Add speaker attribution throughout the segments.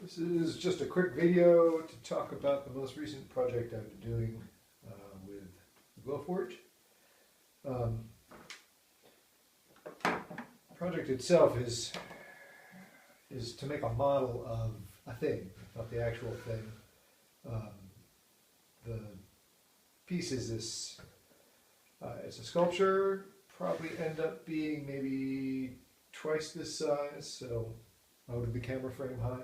Speaker 1: This is just a quick video to talk about the most recent project I've been doing with Glowforge. The project itself is to make a model of a thing, not the actual thing. The piece is this, it's a sculpture, probably end up being maybe twice this size, so out of the camera frame high.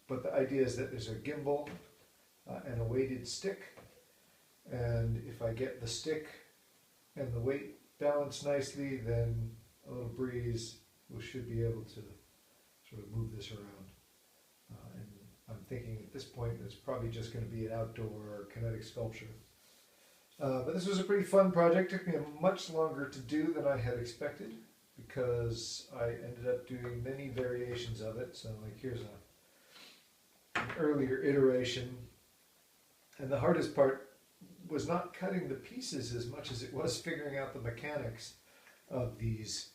Speaker 1: But the idea is that there's a gimbal and a weighted stick, and if I get the stick and the weight balanced nicely, then a little breeze should be able to sort of move this around. And I'm thinking at this point it's probably just going to be an outdoor kinetic sculpture. But this was a pretty fun project. It took me much longer to do than I had expected, because I ended up doing many variations of it. So like here's an earlier iteration, and the hardest part was not cutting the pieces as much as it was figuring out the mechanics of these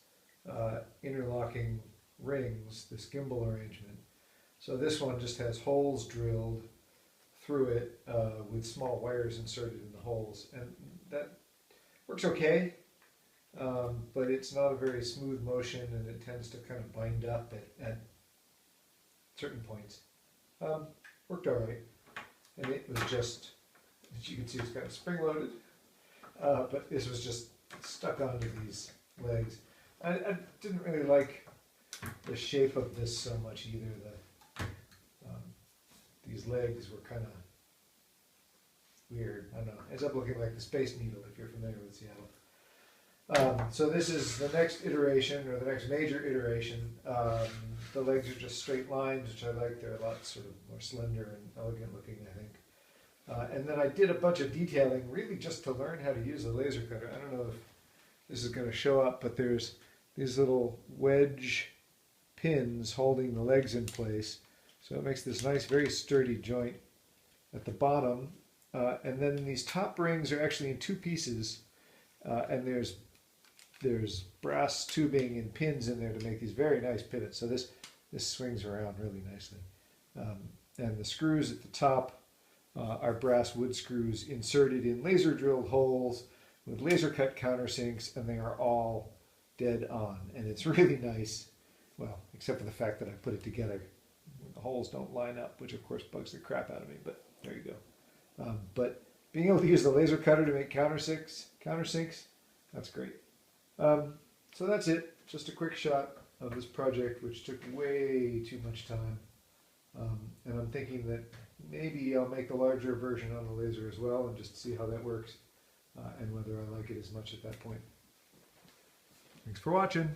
Speaker 1: interlocking rings, this gimbal arrangement. So this one just has holes drilled through it with small wires inserted in the holes, and that works okay. But it's not a very smooth motion, and it tends to kind of bind up at certain points. Worked all right, and it was just, as you can see, it's kind of spring-loaded, but this was just stuck onto these legs. I didn't really like the shape of this so much either. These legs were kind of weird. I don't know. It ends up looking like the Space Needle, if you're familiar with Seattle. So this is the next iteration, or the next major iteration. The legs are just straight lines, which I like. They're a lot sort of more slender and elegant looking, I think. And then I did a bunch of detailing, really just to learn how to use a laser cutter. I don't know if this is going to show up, but there's these little wedge pins holding the legs in place. So it makes this nice, very sturdy joint at the bottom. And then these top rings are actually in two pieces, and there's brass tubing and pins in there to make these very nice pivots. So this swings around really nicely. And the screws at the top are brass wood screws inserted in laser drilled holes with laser cut countersinks, and they are all dead on. And it's really nice, well, except for the fact that I put it together. The holes don't line up, which of course bugs the crap out of me, but there you go. But being able to use the laser cutter to make countersinks, that's great. So that's it. Just a quick shot of this project, which took way too much time. And I'm thinking that maybe I'll make a larger version on the laser as well and just see how that works and whether I like it as much at that point. Thanks for watching.